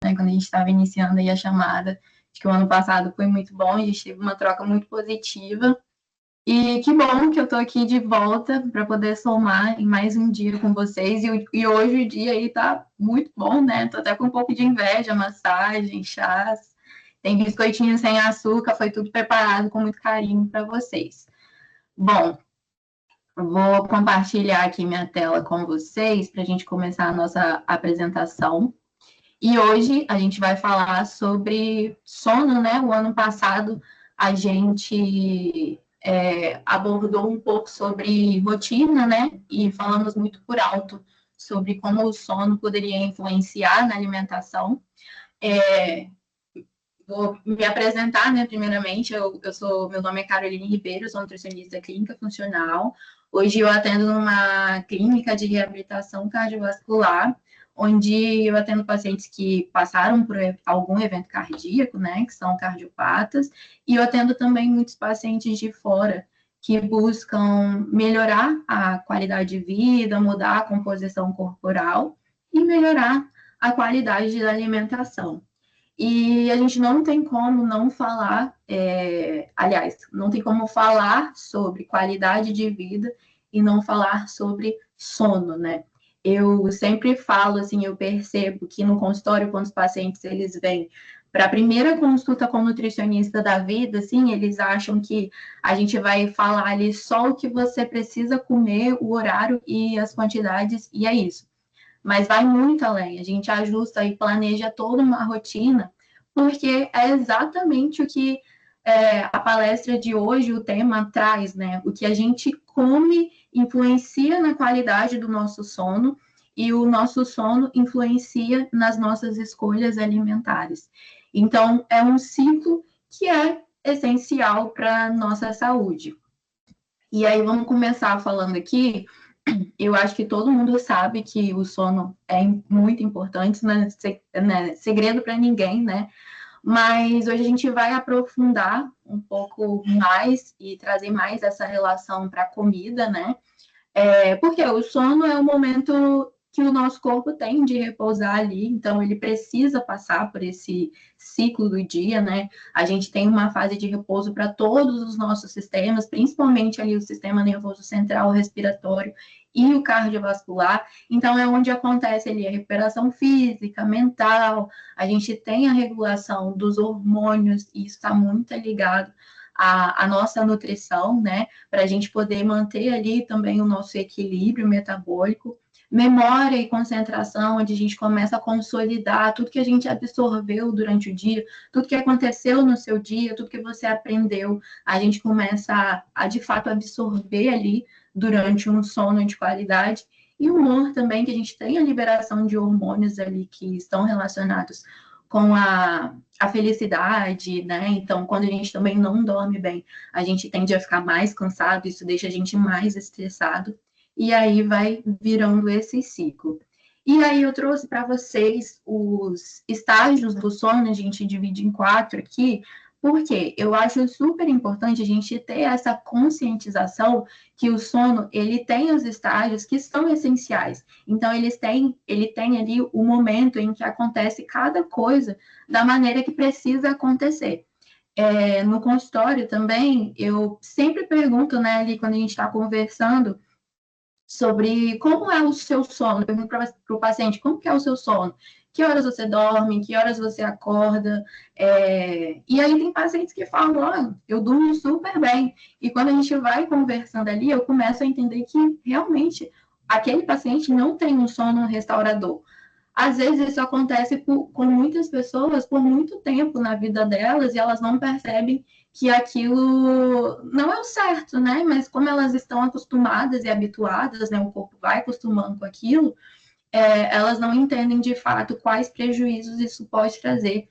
né, quando a gente estava iniciando aí a chamada, de que o ano passado foi muito bom, a gente teve uma troca muito positiva. E que bom que eu estou aqui de volta para poder somar em mais um dia com vocês. E hoje o dia aí tá muito bom, né? Tô até com um pouco de inveja, massagem, chás. Tem biscoitinho sem açúcar, foi tudo preparado com muito carinho para vocês. Bom, vou compartilhar aqui minha tela com vocês para a gente começar a nossa apresentação. E hoje a gente vai falar sobre sono, né? O ano passado a gente abordou um pouco sobre rotina, né? E falamos muito por alto sobre como o sono poderia influenciar na alimentação. Vou me apresentar, né? Primeiramente, meu nome é Caroline Ribeiro, sou nutricionista clínica funcional. Hoje eu atendo numa clínica de reabilitação cardiovascular, onde eu atendo pacientes que passaram por algum evento cardíaco, né? Que são cardiopatas, e eu atendo também muitos pacientes de fora que buscam melhorar a qualidade de vida, mudar a composição corporal e melhorar a qualidade da alimentação. E a gente não tem como não falar, aliás, não tem como falar sobre qualidade de vida e não falar sobre sono, né? Eu sempre falo, assim, eu percebo que no consultório, quando os pacientes eles vêm para a primeira consulta com o nutricionista da vida, assim, eles acham que a gente vai falar ali só o que você precisa comer, o horário e as quantidades, e é isso. Mas vai muito além, a gente ajusta e planeja toda uma rotina, porque é exatamente o que a palestra de hoje, o tema traz, né? O que a gente come influencia na qualidade do nosso sono, e o nosso sono influencia nas nossas escolhas alimentares. Então, é um ciclo que é essencial para a nossa saúde. E aí, vamos começar falando aqui. Eu acho que todo mundo sabe que o sono é muito importante, não é segredo para ninguém, né? Mas hoje a gente vai aprofundar um pouco mais e trazer mais essa relação para a comida, né? Porque o sono é o momento que o nosso corpo tem de repousar ali, então ele precisa passar por esse ciclo do dia, né? A gente tem uma fase de repouso para todos os nossos sistemas, principalmente ali o sistema nervoso central, respiratório e o cardiovascular. Então é onde acontece ali a recuperação física, mental, a gente tem a regulação dos hormônios, e isso está muito ligado à nossa nutrição, né? Para a gente poder manter ali também o nosso equilíbrio metabólico, memória e concentração, onde a gente começa a consolidar tudo que a gente absorveu durante o dia, tudo que aconteceu no seu dia, tudo que você aprendeu, a gente começa de fato absorver ali durante um sono de qualidade. E o humor também, que a gente tem a liberação de hormônios ali que estão relacionados com a felicidade, né? Então, quando a gente também não dorme bem, a gente tende a ficar mais cansado, isso deixa a gente mais estressado, e aí vai virando esse ciclo. E aí eu trouxe para vocês os estágios do sono, a gente divide em 4 aqui, porque eu acho super importante a gente ter essa conscientização que o sono, ele tem os estágios que são essenciais. Então, ele tem ali o momento em que acontece cada coisa da maneira que precisa acontecer. No consultório também, eu sempre pergunto, né, ali quando a gente está conversando, sobre como é o seu sono. Eu pergunto para o paciente, como que é o seu sono? Que horas você dorme? Que horas você acorda? E aí tem pacientes que falam, eu durmo super bem. E quando a gente vai conversando ali, eu começo a entender que realmente aquele paciente não tem um sono restaurador. Às vezes isso acontece com muitas pessoas por muito tempo na vida delas e elas não percebem que aquilo não é o certo, né? Mas como elas estão acostumadas e habituadas, né? O corpo vai acostumando com aquilo, elas não entendem de fato quais prejuízos isso pode trazer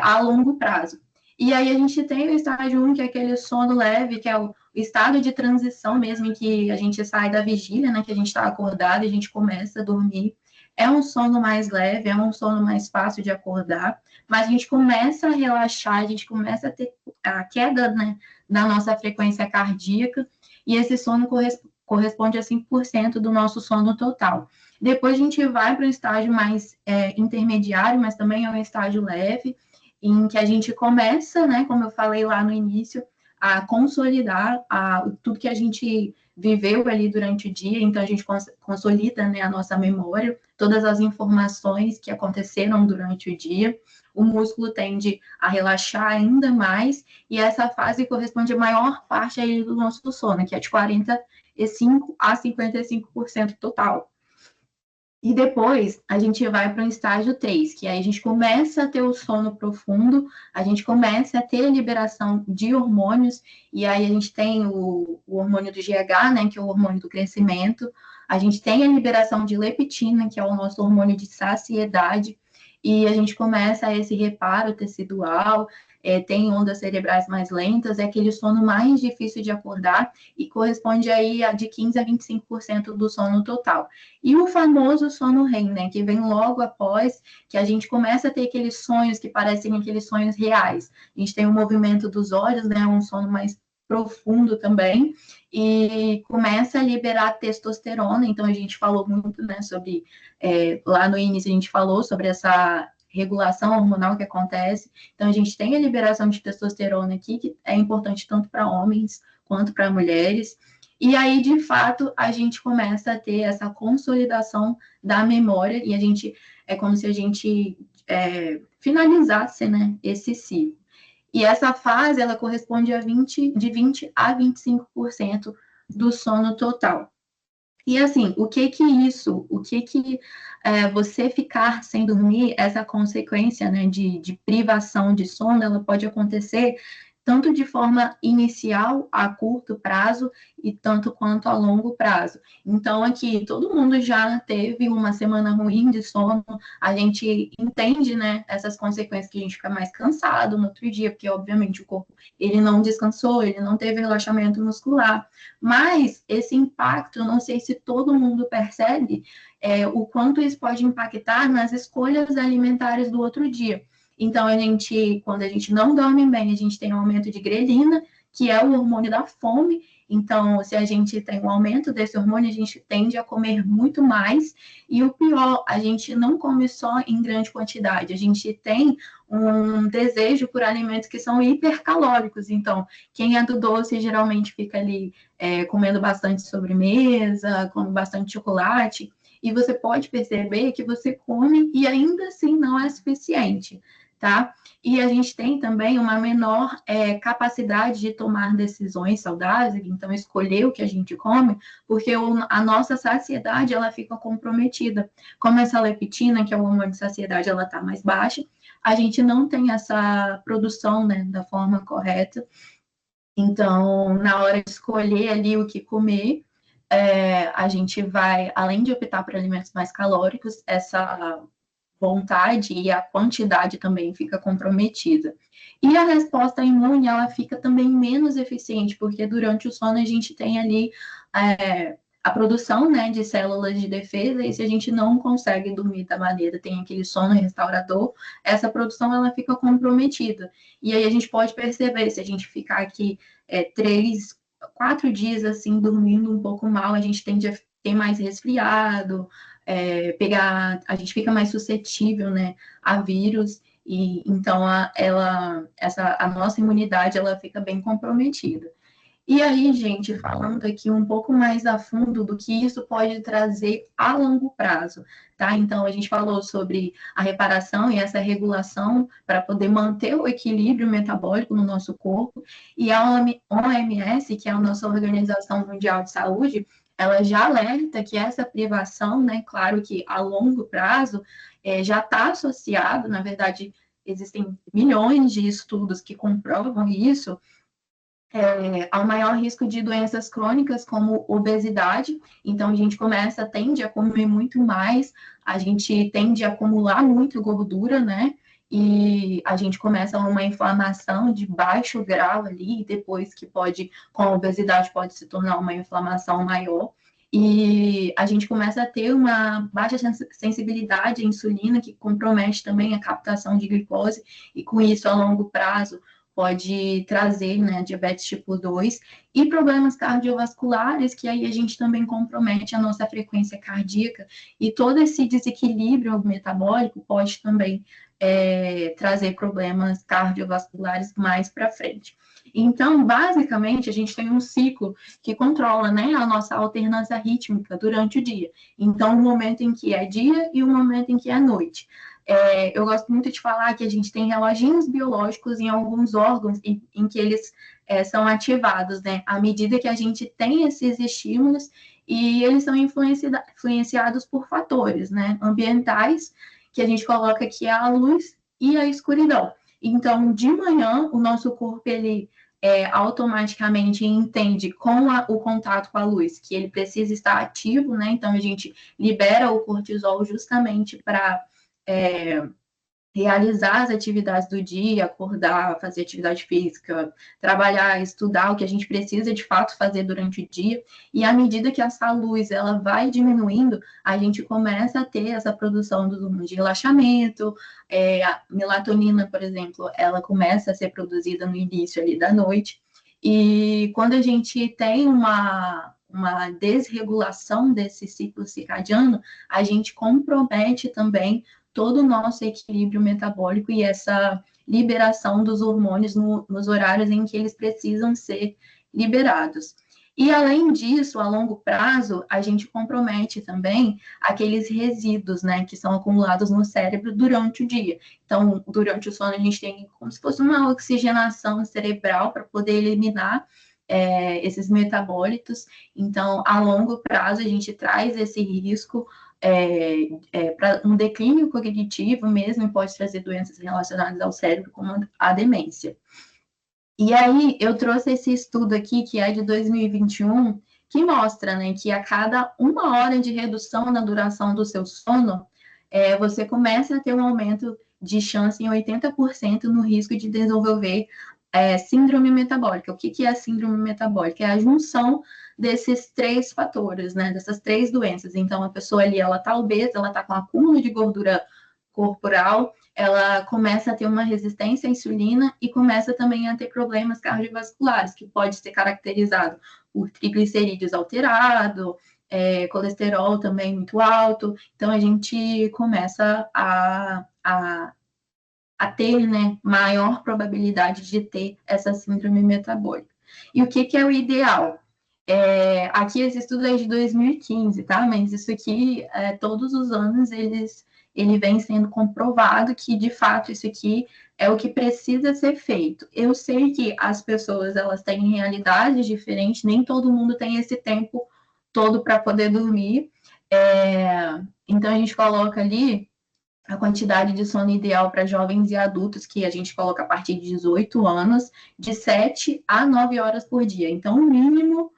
a longo prazo. E aí a gente tem o estágio 1, que é aquele sono leve, que é o estado de transição mesmo, em que a gente sai da vigília, né? Que a gente está acordado e a gente começa a dormir. É um sono mais leve, é um sono mais fácil de acordar, mas a gente começa a relaxar, a gente começa a ter a queda, né, da nossa frequência cardíaca, e esse sono corresponde a 5% do nosso sono total. Depois a gente vai para um estágio mais intermediário, mas também é um estágio leve, em que a gente começa, né, como eu falei lá no início, a consolidar tudo que a gente viveu ali durante o dia, então a gente consolida, né, a nossa memória, todas as informações que aconteceram durante o dia, o músculo tende a relaxar ainda mais, e essa fase corresponde à maior parte aí do nosso sono, que é de 45% a 55% total. E depois a gente vai para o estágio 3, que aí a gente começa a ter o sono profundo, a gente começa a ter a liberação de hormônios, e aí a gente tem o hormônio do GH, né, que é o hormônio do crescimento, a gente tem a liberação de leptina, que é o nosso hormônio de saciedade, e a gente começa esse reparo tecidual, tem ondas cerebrais mais lentas, é aquele sono mais difícil de acordar, e corresponde aí a de 15% a 25% do sono total. E o famoso sono REM, né, que vem logo após, que a gente começa a ter aqueles sonhos que parecem aqueles sonhos reais. A gente tem o movimento dos olhos, né, um sono mais profundo também, e começa a liberar testosterona, então a gente falou muito, né, sobre, lá no início a gente falou sobre essa regulação hormonal que acontece, então a gente tem a liberação de testosterona aqui, que é importante tanto para homens quanto para mulheres, e aí, de fato, a gente começa a ter essa consolidação da memória, e a gente, é como se a gente finalizasse, né, esse ciclo. E essa fase, ela corresponde a de 20% a 25% do sono total. E assim, o que você ficar sem dormir, essa consequência, né, de privação de sono, ela pode acontecer tanto de forma inicial, a curto prazo, e tanto quanto a longo prazo. Então, aqui, todo mundo já teve uma semana ruim de sono, a gente entende, né, essas consequências que a gente fica mais cansado no outro dia, porque, obviamente, o corpo, ele não descansou, ele não teve relaxamento muscular, mas esse impacto, eu não sei se todo mundo percebe, o quanto isso pode impactar nas escolhas alimentares do outro dia. Então, quando a gente não dorme bem, a gente tem um aumento de grelina, que é o hormônio da fome. Então, se a gente tem um aumento desse hormônio, a gente tende a comer muito mais. E o pior, a gente não come só em grande quantidade, a gente tem um desejo por alimentos que são hipercalóricos. Então, quem é do doce geralmente fica ali comendo bastante sobremesa, come bastante chocolate. E você pode perceber que você come e ainda assim não é suficiente. Tá? E a gente tem também uma menor capacidade de tomar decisões saudáveis, então escolher o que a gente come, porque a nossa saciedade, ela fica comprometida. Como essa leptina, que é o hormônio de saciedade, ela está mais baixa, a gente não tem essa produção, né, da forma correta. Então, na hora de escolher ali o que comer, a gente vai, além de optar por alimentos mais calóricos, essa vontade e a quantidade também fica comprometida. E a resposta imune, ela fica também menos eficiente, porque durante o sono a gente tem ali a produção, né, de células de defesa, e se a gente não consegue dormir da maneira, tem aquele sono restaurador, essa produção ela fica comprometida. E aí a gente pode perceber, se a gente ficar aqui 3, 4 dias assim, dormindo um pouco mal, a gente tende a ter mais resfriado, a gente fica mais suscetível, né, a vírus, e então a nossa imunidade ela fica bem comprometida. E aí, gente, falando aqui um pouco mais a fundo do que isso pode trazer a longo prazo, tá? Então, a gente falou sobre a reparação e essa regulação para poder manter o equilíbrio metabólico no nosso corpo, e a OMS, que é a nossa Organização Mundial de Saúde, ela já alerta que essa privação, né, claro que a longo prazo, já está associado, na verdade, existem milhões de estudos que comprovam isso, ao maior risco de doenças crônicas como obesidade. Então, a gente tende a comer muito mais, a gente tende a acumular muito gordura, né? E a gente começa uma inflamação de baixo grau ali, depois que com a obesidade, pode se tornar uma inflamação maior. E a gente começa a ter uma baixa sensibilidade à insulina, que compromete também a captação de glicose, e com isso, a longo prazo, pode trazer, né, diabetes tipo 2 e problemas cardiovasculares, que aí a gente também compromete a nossa frequência cardíaca, e todo esse desequilíbrio metabólico pode também trazer problemas cardiovasculares mais para frente. Então, basicamente, a gente tem um ciclo que controla, né, a nossa alternância rítmica durante o dia. Então, o momento em que é dia e o momento em que é noite. Eu gosto muito de falar que a gente tem reloginhos biológicos em alguns órgãos em que eles são ativados, né, à medida que a gente tem esses estímulos, e eles são influenciados por fatores, né, ambientais, que a gente coloca aqui a luz e a escuridão. Então, de manhã, o nosso corpo, ele automaticamente entende com o contato com a luz que ele precisa estar ativo, né? Então, a gente libera o cortisol justamente para realizar as atividades do dia, acordar, fazer atividade física, trabalhar, estudar, o que a gente precisa de fato fazer durante o dia. E à medida que essa luz ela vai diminuindo, a gente começa a ter essa produção dos hormônios de relaxamento, a melatonina, por exemplo, ela começa a ser produzida no início ali da noite. E quando a gente tem uma desregulação desse ciclo circadiano, a gente compromete também todo o nosso equilíbrio metabólico e essa liberação dos hormônios nos horários em que eles precisam ser liberados. E, além disso, a longo prazo, a gente compromete também aqueles resíduos, né, que são acumulados no cérebro durante o dia. Então, durante o sono, a gente tem como se fosse uma oxigenação cerebral para poder eliminar esses metabólitos. Então, a longo prazo, a gente traz esse risco para um declínio cognitivo mesmo, e pode trazer doenças relacionadas ao cérebro, como a demência. E aí, eu trouxe esse estudo aqui, que é de 2021, que mostra, né, que a cada 1 hora de redução na duração do seu sono, você começa a ter um aumento de chance em 80% no risco de desenvolver síndrome metabólica. O que é a síndrome metabólica? É a junção desses 3 fatores, né, dessas 3 doenças. Então, a pessoa ali, ela está obesa, ela está com acúmulo de gordura corporal, ela começa a ter uma resistência à insulina e começa também a ter problemas cardiovasculares, que pode ser caracterizado por triglicerídeos alterado, colesterol também muito alto. Então, a gente começa a ter, né, maior probabilidade de ter essa síndrome metabólica. E o que é o ideal? Aqui esse estudo é de 2015, tá? Mas isso aqui, todos os anos, ele vem sendo comprovado que, de fato, isso aqui é o que precisa ser feito. Eu sei que as pessoas, elas têm realidades diferentes, nem todo mundo tem esse tempo todo para poder dormir. Então, a gente coloca ali a quantidade de sono ideal para jovens e adultos, que a gente coloca a partir de 18 anos, de 7 a 9 horas por dia. Então, o mínimo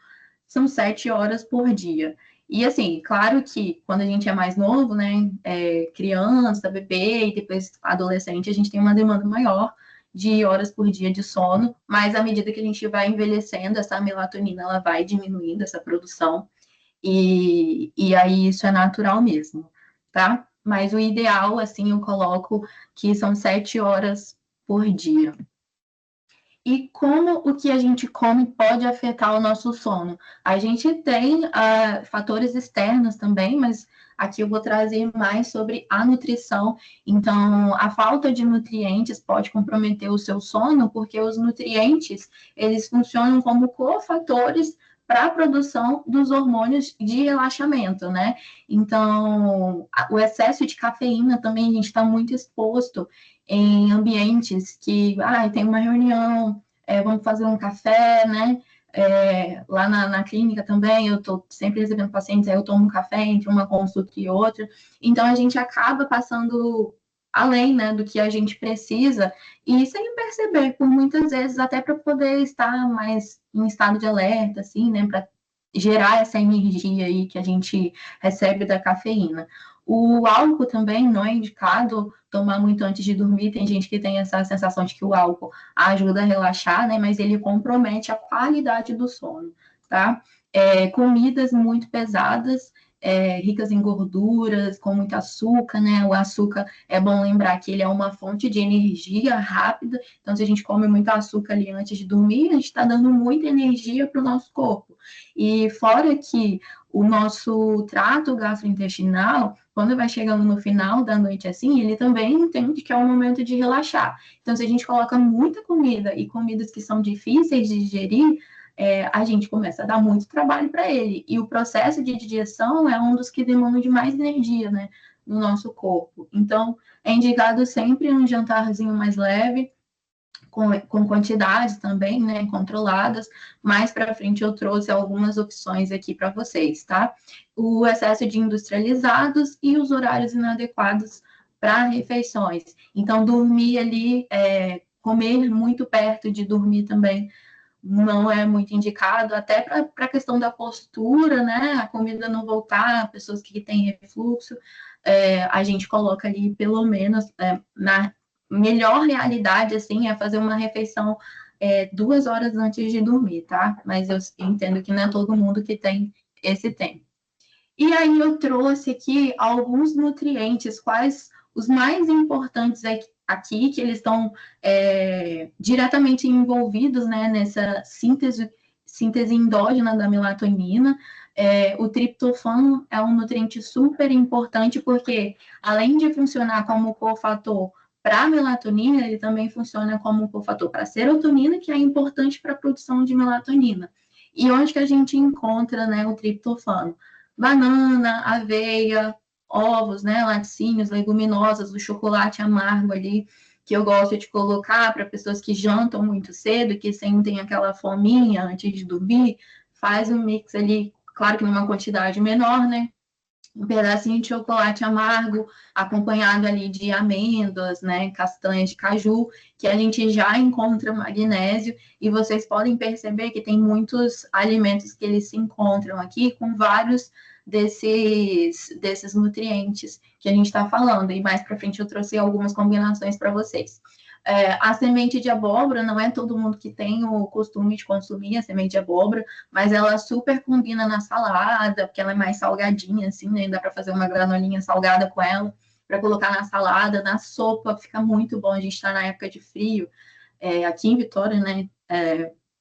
são 7 horas por dia. E, assim, claro que quando a gente é mais novo, né, criança, bebê e depois adolescente, a gente tem uma demanda maior de horas por dia de sono, mas à medida que a gente vai envelhecendo, essa melatonina, ela vai diminuindo essa produção, e aí isso é natural mesmo, tá? Mas o ideal, assim, eu coloco que são 7 horas por dia. E como o que a gente come pode afetar o nosso sono? A gente tem fatores externos também, mas aqui eu vou trazer mais sobre a nutrição. Então, a falta de nutrientes pode comprometer o seu sono, porque os nutrientes, eles funcionam como cofatores para a produção dos hormônios de relaxamento, né? Então, o excesso de cafeína também, a gente está muito exposto em ambientes que, tem uma reunião, vamos fazer um café, né? Lá na clínica também, eu estou sempre recebendo pacientes, aí eu tomo um café entre uma consulta e outra. Então, a gente acaba passando além, né, do que a gente precisa, e sem perceber, por muitas vezes, até para poder estar mais em estado de alerta, assim, né, para gerar essa energia aí que a gente recebe da cafeína. O álcool também não é indicado tomar muito antes de dormir. Tem gente que tem essa sensação de que o álcool ajuda a relaxar, né? Mas ele compromete a qualidade do sono, tá? Comidas muito pesadas, ricas em gorduras, com muito açúcar, né? O açúcar, é bom lembrar que ele é uma fonte de energia rápida, então se a gente come muito açúcar ali antes de dormir, a gente está dando muita energia para o nosso corpo. E fora que o nosso trato gastrointestinal, quando vai chegando no final da noite assim, ele também entende que é o momento de relaxar. Então, se a gente coloca muita comida e comidas que são difíceis de digerir, a gente começa a dar muito trabalho para ele. E o processo de digestão é um dos que demanda de mais energia, né, no nosso corpo. Então, é indicado sempre um jantarzinho mais leve, com quantidades também, né, controladas. Mais para frente eu trouxe algumas opções aqui para vocês, tá? O excesso de industrializados e os horários inadequados para refeições. Então, dormir ali, comer muito perto de dormir também não é muito indicado, até para a questão da postura, né? A comida não voltar, pessoas que têm refluxo, a gente coloca ali pelo menos na melhor realidade, assim, é fazer uma refeição 2 horas antes de dormir, tá? Mas eu entendo que não é todo mundo que tem esse tempo. E aí eu trouxe aqui alguns nutrientes, quais os mais importantes aqui, que eles estão diretamente envolvidos, né, nessa síntese endógena da melatonina. O triptofano é um nutriente super importante, porque além de funcionar como cofator para a melatonina, ele também funciona como cofator para a serotonina, que é importante para a produção de melatonina. E onde que a gente encontra, né, o triptofano? Banana, aveia, ovos, né, laticínios, leguminosas, o chocolate amargo ali, que eu gosto de colocar para pessoas que jantam muito cedo, que sentem aquela fominha antes de dormir, faz um mix ali, claro que numa quantidade menor, né? Um pedacinho de chocolate amargo, acompanhado ali de amêndoas, né, castanhas de caju, que a gente já encontra magnésio, e vocês podem perceber que tem muitos alimentos que eles se encontram aqui com vários desses nutrientes que a gente está falando, e mais para frente eu trouxe algumas combinações para vocês. A semente de abóbora, não é todo mundo que tem o costume de consumir a semente de abóbora, mas ela super combina na salada, porque ela é mais salgadinha, assim, né? Dá para fazer uma granolinha salgada com ela, para colocar na salada, na sopa, fica muito bom. A gente está na época de frio, aqui em Vitória, né?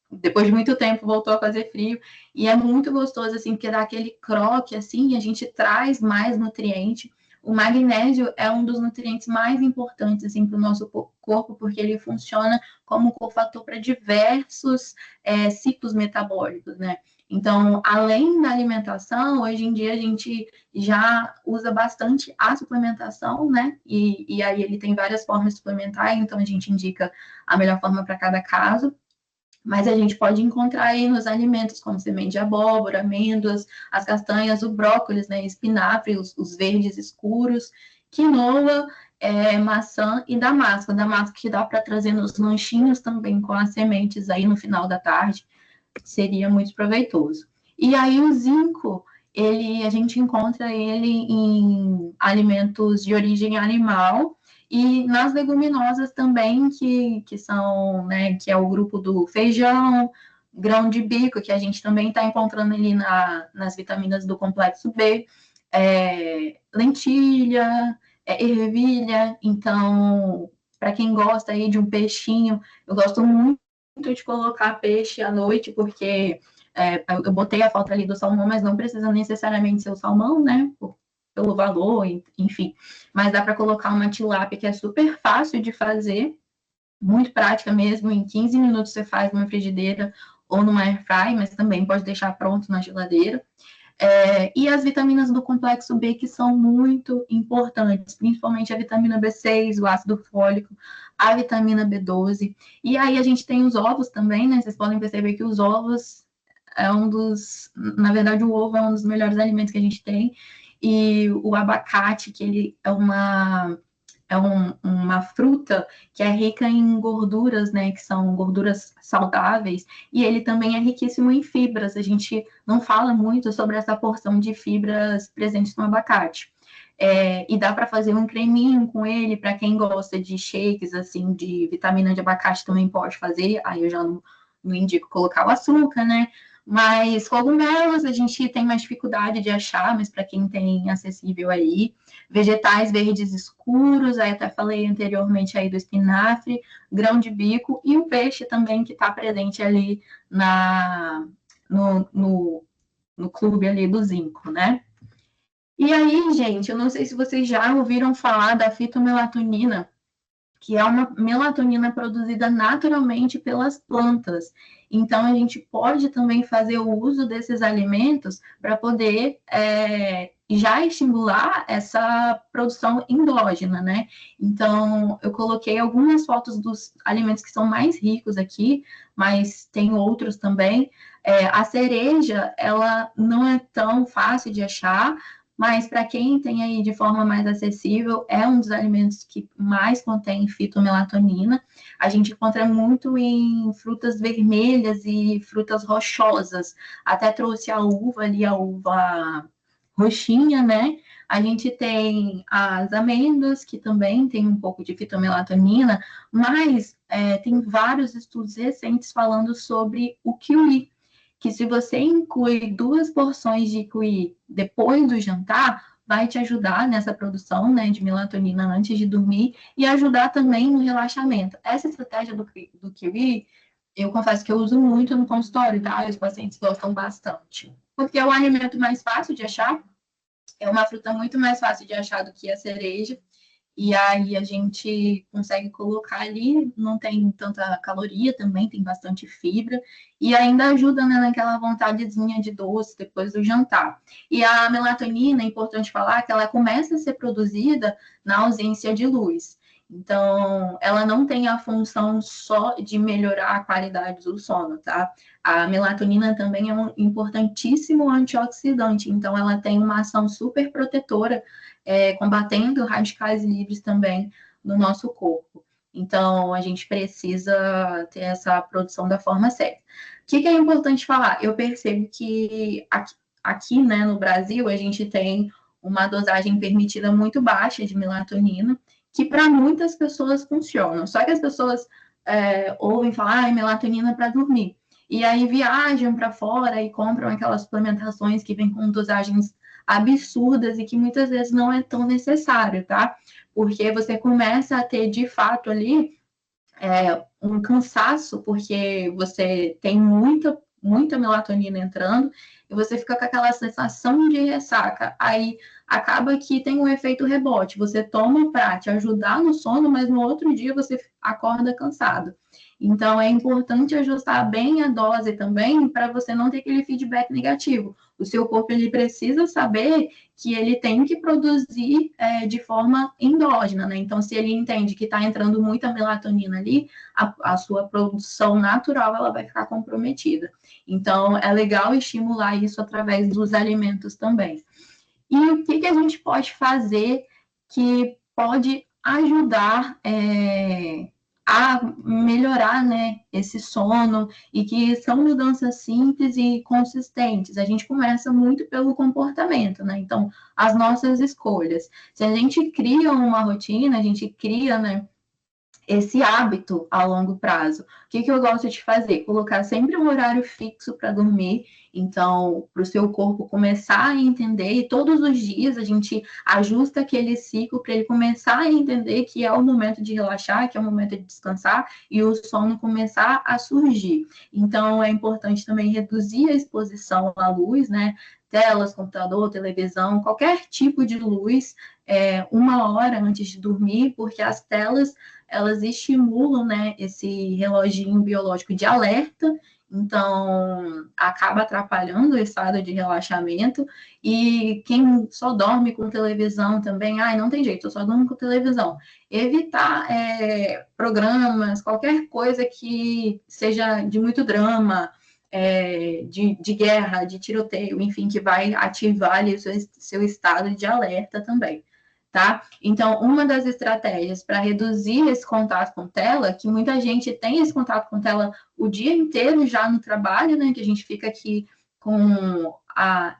Depois de muito tempo voltou a fazer frio, e é muito gostoso, assim, porque dá aquele croque, assim, e a gente traz mais nutriente. O magnésio é um dos nutrientes mais importantes assim, para o nosso corpo, porque ele funciona como cofator para diversos ciclos metabólicos, né? Então, além da alimentação, hoje em dia a gente já usa bastante a suplementação, né? E aí ele tem várias formas de suplementar, então a gente indica a melhor forma para cada caso. Mas a gente pode encontrar aí nos alimentos como semente de abóbora, amêndoas, as castanhas, o brócolis, né, espinafre, os verdes escuros, quinoa, maçã e damasco. Damasco que dá para trazer nos lanchinhos também com as sementes aí no final da tarde, seria muito proveitoso. E aí o zinco, a gente encontra ele em alimentos de origem animal, e nas leguminosas também, que são, né, que é o grupo do feijão, grão de bico, que a gente também está encontrando ali nas vitaminas do complexo B, lentilha, ervilha. Então, para quem gosta aí de um peixinho, eu gosto muito de colocar peixe à noite, porque eu botei a foto ali do salmão, mas não precisa necessariamente ser o salmão, né? Pelo valor, enfim. Mas dá para colocar uma tilápia que é super fácil de fazer, muito prática mesmo. Em 15 minutos você faz numa frigideira ou numa air fry, mas também pode deixar pronto na geladeira. E as vitaminas do complexo B, que são muito importantes, principalmente a vitamina B6, o ácido fólico, a vitamina B12. E aí a gente tem os ovos também, né? Vocês podem perceber que os ovos na verdade, o ovo é um dos melhores alimentos que a gente tem. E o abacate, que ele é uma fruta que é rica em gorduras, né, que são gorduras saudáveis, e ele também é riquíssimo em fibras. A gente não fala muito sobre essa porção de fibras presentes no abacate. E dá para fazer um creminho com ele, para quem gosta de shakes, assim, de vitamina de abacate também pode fazer. Aí eu já não indico colocar o açúcar, né? Mas cogumelos a gente tem mais dificuldade de achar, mas para quem tem acessível aí. Vegetais verdes escuros, aí até falei anteriormente aí do espinafre, grão de bico e o peixe também que está presente ali no, no, no clube ali do zinco, né? E aí, gente, eu não sei se vocês já ouviram falar da fitomelatonina, que é uma melatonina produzida naturalmente pelas plantas. Então, a gente pode também fazer o uso desses alimentos para poder já estimular essa produção endógena, né? Então, eu coloquei algumas fotos dos alimentos que são mais ricos aqui, mas tem outros também. A cereja, ela não é tão fácil de achar, mas para quem tem aí de forma mais acessível, é um dos alimentos que mais contém fitomelatonina. A gente encontra muito em frutas vermelhas e frutas rochosas. Até trouxe a uva ali, a uva roxinha, né? A gente tem as amêndoas, que também tem um pouco de fitomelatonina, mas tem vários estudos recentes falando sobre o kiwi, que se você inclui 2 porções de kiwi depois do jantar, vai te ajudar nessa produção, né, de melatonina antes de dormir e ajudar também no relaxamento. Essa estratégia do kiwi, eu confesso que eu uso muito no consultório, tá? Os pacientes gostam bastante. Porque é o alimento mais fácil de achar, é uma fruta muito mais fácil de achar do que a cereja, e aí a gente consegue colocar ali, não tem tanta caloria também, tem bastante fibra, e ainda ajuda, né, naquela vontadezinha de doce depois do jantar. E a melatonina, é importante falar que ela começa a ser produzida na ausência de luz. Então, ela não tem a função só de melhorar a qualidade do sono, tá? A melatonina também é um importantíssimo antioxidante, então ela tem uma ação super protetora, combatendo radicais livres também no nosso corpo. Então, a gente precisa ter essa produção da forma certa. O que é importante falar? Eu percebo que aqui, né, no Brasil, a gente tem uma dosagem permitida muito baixa de melatonina, que para muitas pessoas funciona. Só que as pessoas ouvem falar, melatonina para dormir. E aí viajam para fora e compram aquelas suplementações que vêm com dosagens absurdas e que muitas vezes não é tão necessário, tá? Porque você começa a ter de fato ali um cansaço, porque você tem muita melatonina entrando e você fica com aquela sensação de ressaca. Aí acaba que tem um efeito rebote. Você toma para te ajudar no sono, mas no outro dia você acorda cansado. Então é importante ajustar bem a dose também para você não ter aquele feedback negativo. O seu corpo ele precisa saber que ele tem que produzir de forma endógena, né? Então, se ele entende que está entrando muita melatonina ali, a sua produção natural ela vai ficar comprometida. Então, é legal estimular isso através dos alimentos também. E o que a gente pode fazer que pode ajudar a melhorar, né, esse sono e que são mudanças simples e consistentes. A gente começa muito pelo comportamento, né? Então, as nossas escolhas. Se a gente cria uma rotina, a gente cria, né, esse hábito a longo prazo. O que eu gosto de fazer? Colocar sempre um horário fixo para dormir, então, para o seu corpo começar a entender, e todos os dias a gente ajusta aquele ciclo para ele começar a entender que é o momento de relaxar, que é o momento de descansar, e o sono começar a surgir. Então, é importante também reduzir a exposição à luz, né? Telas, computador, televisão, qualquer tipo de luz, 1 hora antes de dormir, porque as telas elas estimulam, né, esse reloginho biológico de alerta, então acaba atrapalhando o estado de relaxamento. E quem só dorme com televisão também, não tem jeito, eu só durmo com televisão. Evitar programas, qualquer coisa que seja de muito drama, de guerra, de tiroteio, enfim, que vai ativar ali o seu estado de alerta também. Tá? Então, uma das estratégias para reduzir esse contato com tela, que muita gente tem esse contato com tela o dia inteiro já no trabalho, né? Que a gente fica aqui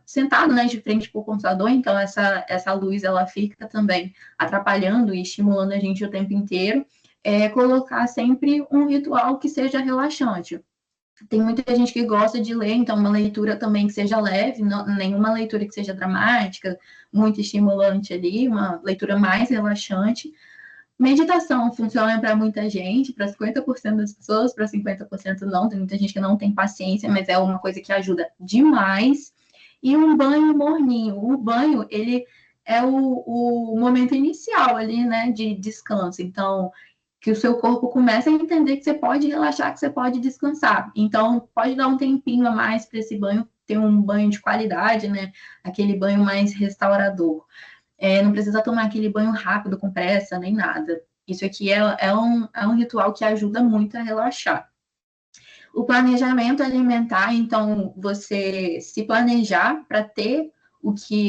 sentado, né, de frente para o computador, então essa luz ela fica também atrapalhando e estimulando a gente o tempo inteiro. Colocar sempre um ritual que seja relaxante. Tem muita gente que gosta de ler, então uma leitura também que seja leve, não, nenhuma leitura que seja dramática, muito estimulante ali, uma leitura mais relaxante. Meditação funciona para muita gente, para 50% das pessoas, para 50% não. Tem muita gente que não tem paciência, mas é uma coisa que ajuda demais. E um banho morninho. O banho, ele é o momento inicial ali, né, de descanso. Então, que o seu corpo começa a entender que você pode relaxar, que você pode descansar. Então, pode dar um tempinho a mais para esse banho, ter um banho de qualidade, né? Aquele banho mais restaurador. Não precisa tomar aquele banho rápido, com pressa, nem nada. Isso aqui é um ritual que ajuda muito a relaxar. O planejamento alimentar, então, você se planejar para ter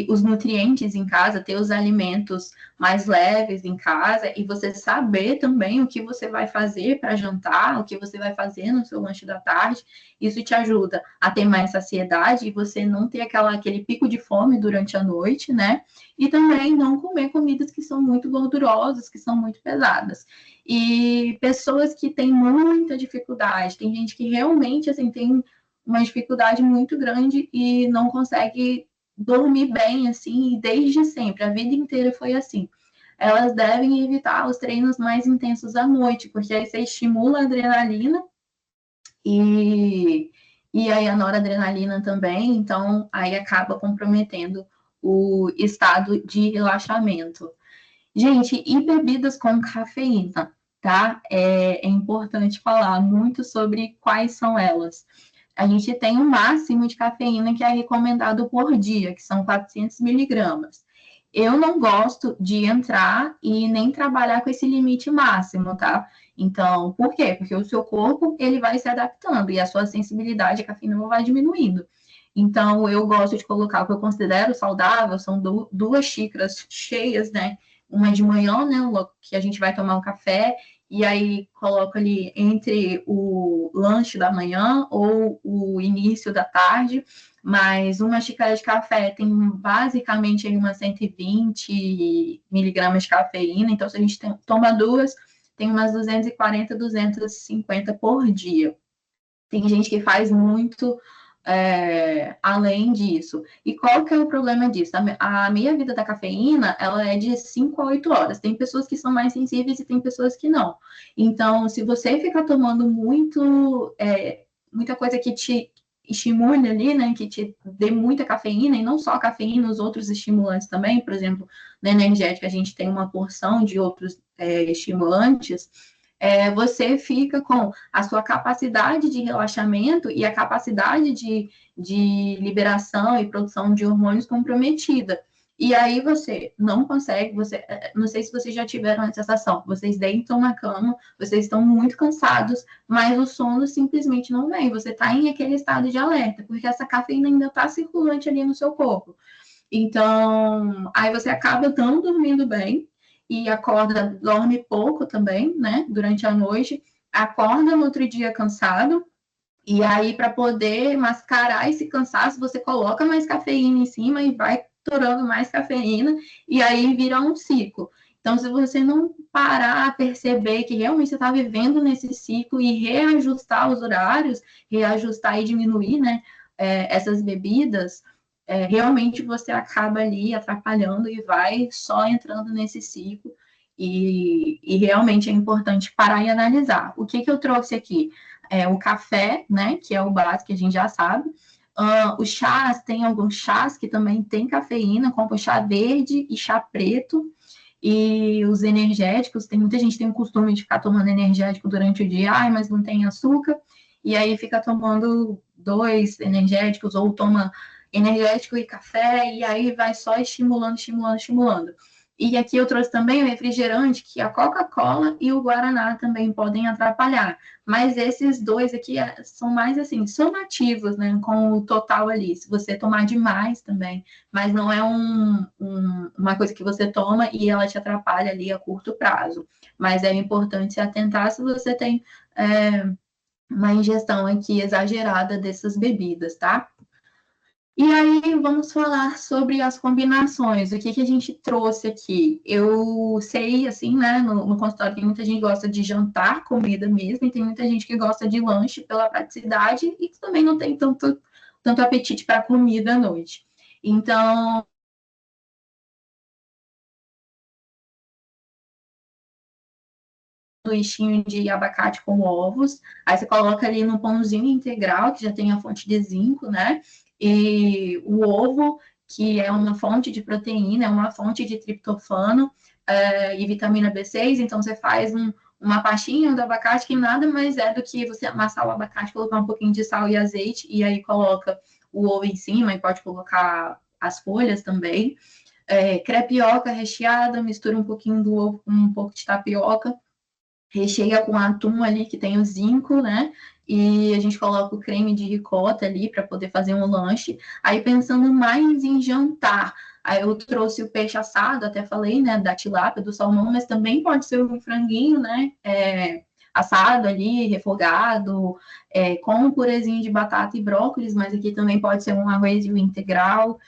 os nutrientes em casa, ter os alimentos mais leves em casa e você saber também o que você vai fazer para jantar, o que você vai fazer no seu lanche da tarde. Isso te ajuda a ter mais saciedade e você não ter aquele pico de fome durante a noite, né? E também não comer comidas que são muito gordurosas, que são muito pesadas. E pessoas que têm muita dificuldade, tem gente que realmente assim, tem uma dificuldade muito grande e não consegue dormir bem, assim, e desde sempre, a vida inteira foi assim. Elas devem evitar os treinos mais intensos à noite, porque aí você estimula a adrenalina e, e aí a noradrenalina também, então aí acaba comprometendo o estado de relaxamento. Gente, e bebidas com cafeína, tá? É importante falar muito sobre quais são elas. A gente tem um máximo de cafeína que é recomendado por dia, que são 400 miligramas. Eu não gosto de entrar e nem trabalhar com esse limite máximo, tá? Então, por quê? Porque o seu corpo, ele vai se adaptando e a sua sensibilidade à cafeína vai diminuindo. Então, eu gosto de colocar o que eu considero saudável, são duas xícaras cheias, né? Uma de manhã, né? Que a gente vai tomar um café, e aí coloco ali entre o lanche da manhã ou o início da tarde, mas uma xícara de café tem basicamente aí umas 120 miligramas de cafeína, então se a gente toma duas, tem umas 240, 250 por dia. Tem gente que faz muito além disso. E qual que é o problema disso? A meia-vida da cafeína, ela é de 5 a 8 horas. Tem pessoas que são mais sensíveis e tem pessoas que não. Então, se você ficar tomando muita coisa que te estimule ali, né, que te dê muita cafeína, e não só a cafeína, os outros estimulantes também, por exemplo, na energética a gente tem uma porção de outros estimulantes, você fica com a sua capacidade de relaxamento e a capacidade de liberação e produção de hormônios comprometida. E aí você não consegue, não sei se vocês já tiveram essa sensação, vocês deitam na cama, vocês estão muito cansados, mas o sono simplesmente não vem, você está em aquele estado de alerta, porque essa cafeína ainda está circulante ali no seu corpo. Então, aí você acaba não dormindo bem e acorda, dorme pouco também, né, durante a noite, acorda no outro dia cansado, e aí para poder mascarar esse cansaço, você coloca mais cafeína em cima e vai torando mais cafeína, e aí vira um ciclo. Então, se você não parar a perceber que realmente você está vivendo nesse ciclo e reajustar os horários, reajustar e diminuir, né, essas bebidas, realmente você acaba ali atrapalhando e vai só entrando nesse ciclo. E realmente é importante parar e analisar. O que eu trouxe aqui? O café, né, que é o básico que a gente já sabe. Os chás, tem alguns chás que também tem cafeína, como chá verde e chá preto. E os energéticos, tem muita gente que tem o costume de ficar tomando energético durante o dia, mas não tem açúcar, e aí fica tomando 2 energéticos, ou toma energético e café, e aí vai só estimulando, estimulando, estimulando. E aqui eu trouxe também o refrigerante, que a Coca-Cola e o Guaraná também podem atrapalhar. Mas esses dois aqui são mais assim, somativos, né? Com o total ali. Se você tomar demais também, mas não é uma coisa que você toma e ela te atrapalha ali a curto prazo. Mas é importante se atentar se você tem uma ingestão aqui exagerada dessas bebidas, tá? E aí, vamos falar sobre as combinações. O que que a gente trouxe aqui? Eu sei, assim, né, no consultório tem muita gente que gosta de jantar, comida mesmo, e tem muita gente que gosta de lanche pela praticidade e que também não tem tanto apetite para comida à noite. Então, sanduichinho de abacate com ovos, aí você coloca ali no pãozinho integral, que já tem a fonte de zinco, né? E o ovo, que é uma fonte de proteína, é uma fonte de triptofano e vitamina B6, então você faz uma pastinha do abacate que nada mais é do que você amassar o abacate, colocar um pouquinho de sal e azeite, e aí coloca o ovo em cima, e pode colocar as folhas também. Crepioca recheada, mistura um pouquinho do ovo com um pouco de tapioca, recheia com atum ali, que tem o zinco, né? E a gente coloca o creme de ricota ali para poder fazer um lanche. Aí pensando mais em jantar, aí eu trouxe o peixe assado, até falei, né, da tilápia, do salmão, mas também pode ser um franguinho, né? Assado ali, refogado, com um purezinho de batata e brócolis, mas aqui também pode ser um arrozinho integral,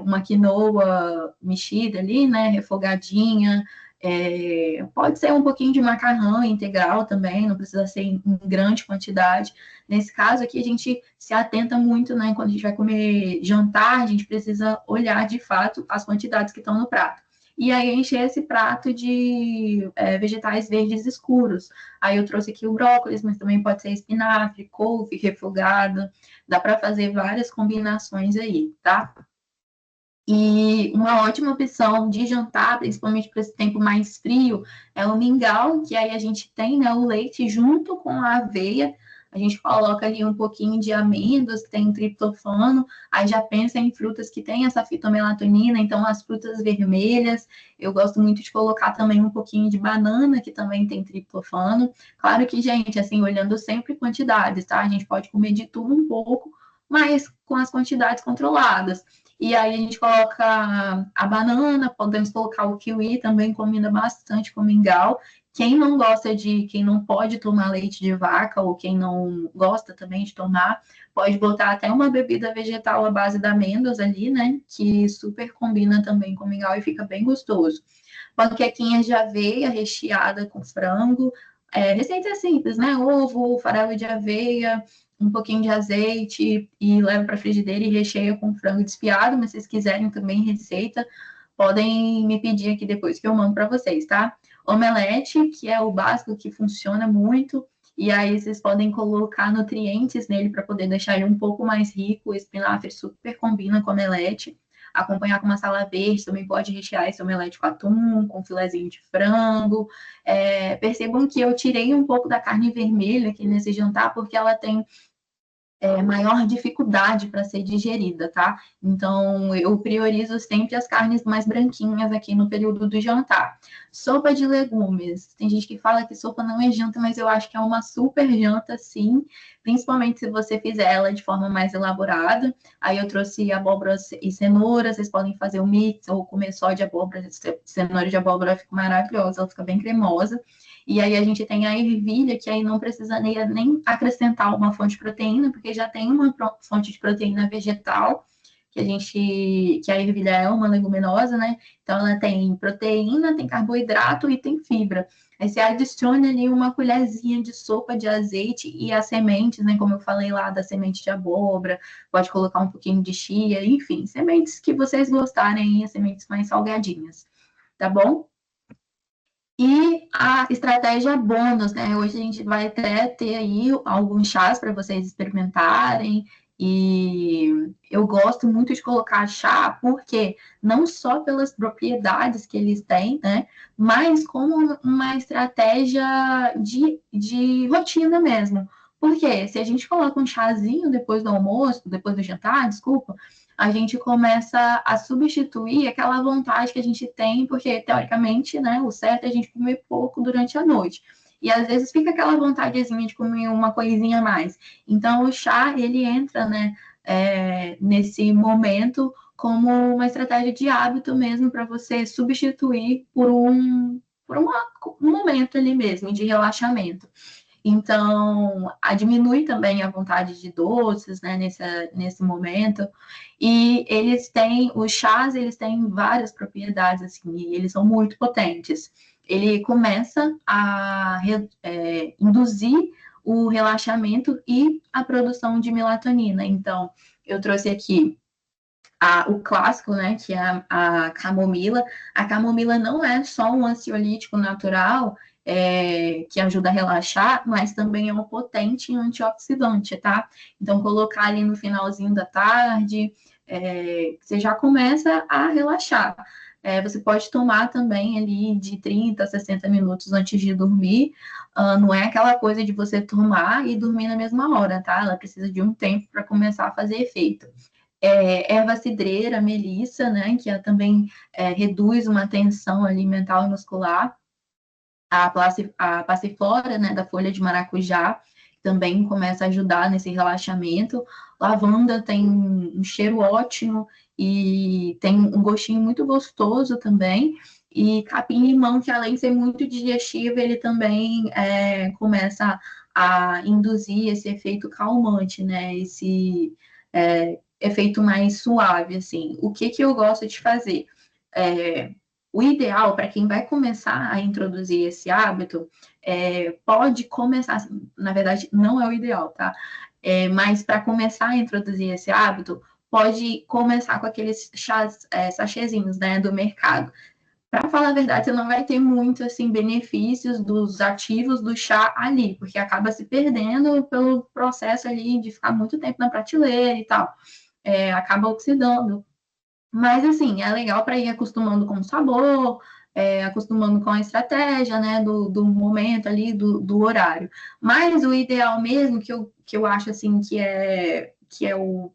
uma quinoa mexida ali, né, refogadinha, pode ser um pouquinho de macarrão integral também, não precisa ser em grande quantidade. Nesse caso aqui, a gente se atenta muito, né? Quando a gente vai comer jantar, a gente precisa olhar de fato as quantidades que estão no prato. E aí encher esse prato de vegetais verdes escuros. Aí eu trouxe aqui o brócolis, mas também pode ser espinafre, couve, refogado. Dá para fazer várias combinações aí, tá? E uma ótima opção de jantar, principalmente para esse tempo mais frio, é o mingau, que aí a gente tem, né, o leite junto com a aveia. A gente coloca ali um pouquinho de amêndoas, que tem triptofano, aí já pensa em frutas que têm essa fitomelatonina, então as frutas vermelhas. Eu gosto muito de colocar também um pouquinho de banana, que também tem triptofano. Claro que, gente, assim, olhando sempre quantidades, tá? A gente pode comer de tudo um pouco, mas com as quantidades controladas. E aí a gente coloca a banana, podemos colocar o kiwi, também combina bastante com mingau. Quem não pode tomar leite de vaca, ou quem não gosta também de tomar, pode botar até uma bebida vegetal à base de amêndoas ali, né? Que super combina também com mingau e fica bem gostoso. Panquequinhas de aveia recheada com frango. Receita simples, né? Ovo, farelo de aveia, um pouquinho de azeite e leva para a frigideira e recheia com frango desfiado, mas se vocês quiserem também receita, podem me pedir aqui depois que eu mando para vocês, tá? Omelete, que é o básico que funciona muito, e aí vocês podem colocar nutrientes nele para poder deixar ele um pouco mais rico. O espinafre super combina com omelete. Acompanhar com uma salada verde, também pode rechear esse omelete com atum, com filezinho de frango. Percebam que eu tirei um pouco da carne vermelha aqui nesse jantar, porque ela tem maior dificuldade para ser digerida, tá? Então, eu priorizo sempre as carnes mais branquinhas aqui no período do jantar. Sopa de legumes. Tem gente que fala que sopa não é janta, mas eu acho que é uma super janta, sim. Principalmente se você fizer ela de forma mais elaborada. Aí eu trouxe abóbora e cenoura. Vocês podem fazer o mix ou comer só de abóbora. Cenoura de abóbora fica maravilhosa, ela fica bem cremosa. E aí a gente tem a ervilha, que aí não precisa nem acrescentar uma fonte de proteína, porque já tem uma fonte de proteína vegetal, que a ervilha é uma leguminosa, né? Então ela tem proteína, tem carboidrato e tem fibra. Aí você adiciona ali uma colherzinha de sopa de azeite e as sementes, né? Como eu falei lá, da semente de abóbora, pode colocar um pouquinho de chia, enfim, sementes que vocês gostarem, as sementes mais salgadinhas, tá bom? E a estratégia bônus, né? Hoje a gente vai até ter aí alguns chás para vocês experimentarem. E eu gosto muito de colocar chá, porque não só pelas propriedades que eles têm, né? Mas como uma estratégia de rotina mesmo. Porque se a gente coloca um chazinho depois do almoço, depois do jantar, desculpa, a gente começa a substituir aquela vontade que a gente tem, porque teoricamente, né, o certo é a gente comer pouco durante a noite. E às vezes fica aquela vontadezinha de comer uma coisinha a mais. Então o chá, ele entra, né, nesse momento como uma estratégia de hábito mesmo para você substituir por um momento ali mesmo de relaxamento. Então, diminui também a vontade de doces, né, nesse momento. E os chás, eles têm várias propriedades, assim, e eles são muito potentes. Ele começa a induzir o relaxamento e a produção de melatonina. Então, eu trouxe aqui o clássico, né, que é a camomila. A camomila não é só um ansiolítico natural que ajuda a relaxar, mas também é um potente antioxidante, tá? Então, colocar ali no finalzinho da tarde, você já começa a relaxar. Você pode tomar também ali de 30 a 60 minutos antes de dormir. Não é aquela coisa de você tomar e dormir na mesma hora, tá? Ela precisa de um tempo para começar a fazer efeito. Erva cidreira, melissa, né, que também reduz uma tensão ali mental e muscular. A passiflora, né, da folha de maracujá, também começa a ajudar nesse relaxamento. Lavanda tem um cheiro ótimo e tem um gostinho muito gostoso também. E capim-limão, que além de ser muito digestivo, ele também começa a induzir esse efeito calmante, né? Esse efeito mais suave, assim. O que eu gosto de fazer? O ideal para quem vai começar a introduzir esse hábito pode começar, na verdade, não é o ideal, tá? Mas para começar a introduzir esse hábito, pode começar com aqueles chás, sachêzinhos, né, do mercado. Para falar a verdade, você não vai ter muito assim benefícios dos ativos do chá ali, porque acaba se perdendo pelo processo ali de ficar muito tempo na prateleira e tal. Acaba oxidando. Mas, assim, é legal para ir acostumando com o sabor, acostumando com a estratégia, né, do momento ali, do horário. Mas o ideal mesmo, que eu acho, assim, que é o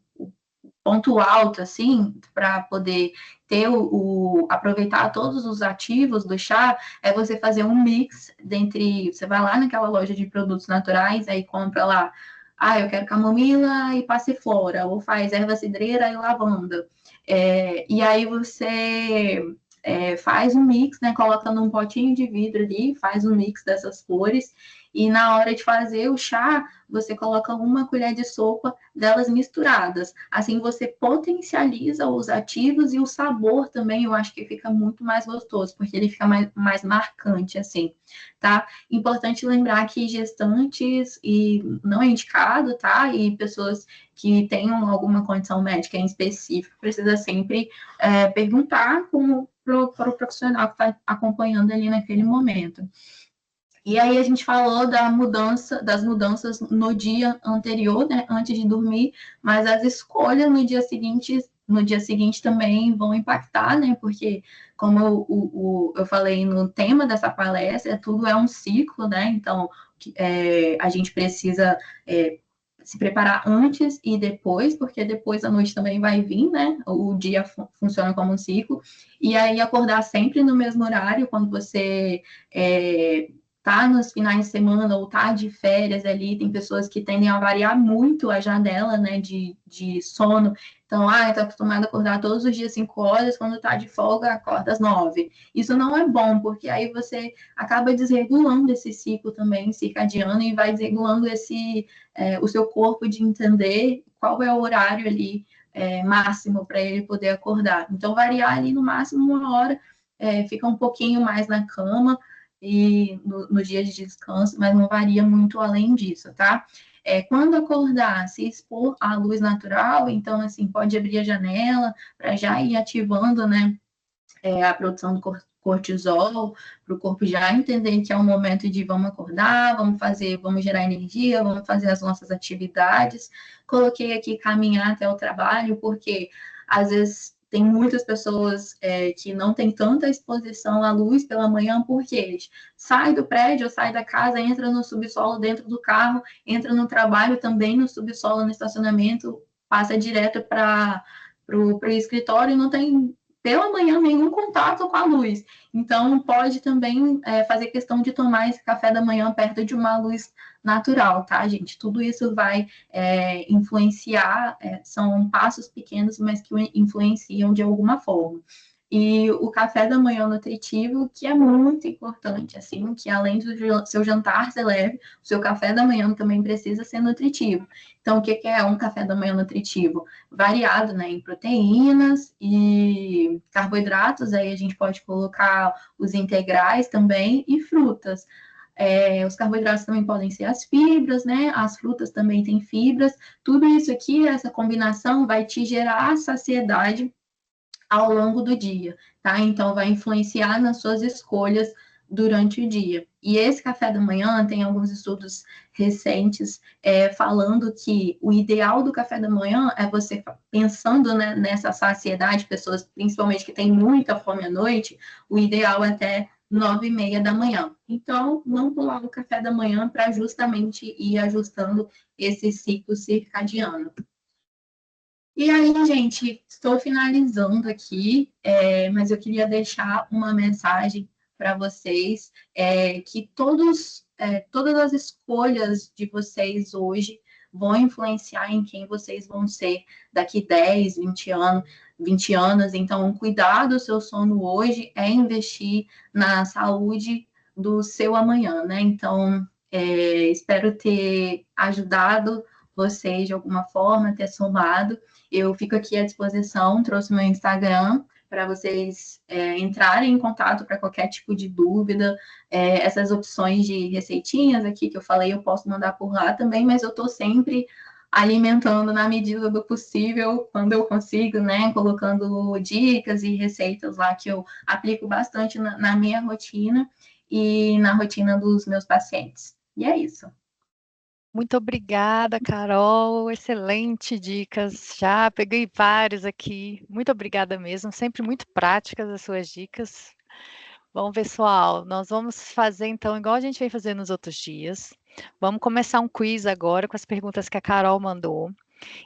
ponto alto, assim, para poder ter aproveitar todos os ativos do chá, é você fazer um mix dentre, você vai lá naquela loja de produtos naturais, aí compra lá, eu quero camomila e passiflora, ou faz erva cidreira e lavanda. E aí você faz um mix, né? Coloca num potinho de vidro ali, faz um mix dessas cores, e na hora de fazer o chá, você coloca uma colher de sopa delas misturadas. Assim você potencializa os ativos e o sabor também, eu acho que fica muito mais gostoso, porque ele fica mais marcante, assim, tá? Importante lembrar que gestantes e não é indicado, tá? E pessoas que tenham alguma condição médica em específico, precisa sempre perguntar para o profissional que está acompanhando ali naquele momento. E aí a gente falou das mudanças no dia anterior, né, antes de dormir, mas as escolhas no dia seguinte também vão impactar, né, porque como eu falei no tema dessa palestra, tudo é um ciclo, né, então a gente precisa se preparar antes e depois, porque depois a noite também vai vir, né, o dia funciona como um ciclo, e aí acordar sempre no mesmo horário, quando você tá nos finais de semana ou tá de férias ali, tem pessoas que tendem a variar muito a janela, né, de sono. Então, tá acostumado a acordar todos os dias 5 horas, quando tá de folga, acorda às 9. Isso não é bom, porque aí você acaba desregulando esse ciclo também circadiano e vai desregulando o seu corpo de entender qual é o horário ali máximo para ele poder acordar. Então, variar ali no máximo 1 hora, fica um pouquinho mais na cama, e no dia de descanso, mas não varia muito além disso, tá? Quando acordar, se expor à luz natural, então, assim, pode abrir a janela para já ir ativando, né, a produção do cortisol, para o corpo já entender que é o momento de vamos acordar, vamos gerar energia, vamos fazer as nossas atividades. Coloquei aqui caminhar até o trabalho, porque às vezes tem muitas pessoas que não têm tanta exposição à luz pela manhã, porque eles saem do prédio, sai da casa, entra no subsolo dentro do carro, entra no trabalho também no subsolo, no estacionamento, passa direto para o escritório e não tem pela manhã nenhum contato com a luz. Então, pode também fazer questão de tomar esse café da manhã perto de uma luz natural, tá, gente? Tudo isso vai influenciar, são passos pequenos, mas que influenciam de alguma forma. E o café da manhã nutritivo, que é muito importante, assim, que além do seu jantar ser leve, o seu café da manhã também precisa ser nutritivo. Então, o que é um café da manhã nutritivo? Variado, né, em proteínas e carboidratos, aí a gente pode colocar os integrais também e frutas. Os carboidratos também podem ser as fibras, né? As frutas também têm fibras. Tudo isso aqui, essa combinação, vai te gerar saciedade ao longo do dia, tá? Então, vai influenciar nas suas escolhas durante o dia. E esse café da manhã tem alguns estudos recentes falando que o ideal do café da manhã é você pensando, né, nessa saciedade, pessoas principalmente que têm muita fome à noite, o ideal é até 9h30 da manhã. Então, não pular o café da manhã para justamente ir ajustando esse ciclo circadiano. E aí, gente, estou finalizando aqui, mas eu queria deixar uma mensagem para vocês, que todas as escolhas de vocês hoje vão influenciar em quem vocês vão ser daqui 10, 20 anos. Então, cuidar do seu sono hoje é investir na saúde do seu amanhã, né? Então, espero ter ajudado vocês de alguma forma, ter somado. Eu fico aqui à disposição, trouxe meu Instagram para vocês entrarem em contato para qualquer tipo de dúvida. Essas opções de receitinhas aqui que eu falei, eu posso mandar por lá também, mas eu estou sempre alimentando na medida do possível, quando eu consigo, né? Colocando dicas e receitas lá que eu aplico bastante na minha rotina e na rotina dos meus pacientes. E é isso. Muito obrigada, Carol. Excelente dicas. Já peguei vários aqui. Muito obrigada mesmo. Sempre muito práticas as suas dicas. Bom, pessoal, nós vamos fazer então igual a gente vem fazer nos outros dias. Vamos começar um quiz agora com as perguntas que a Carol mandou.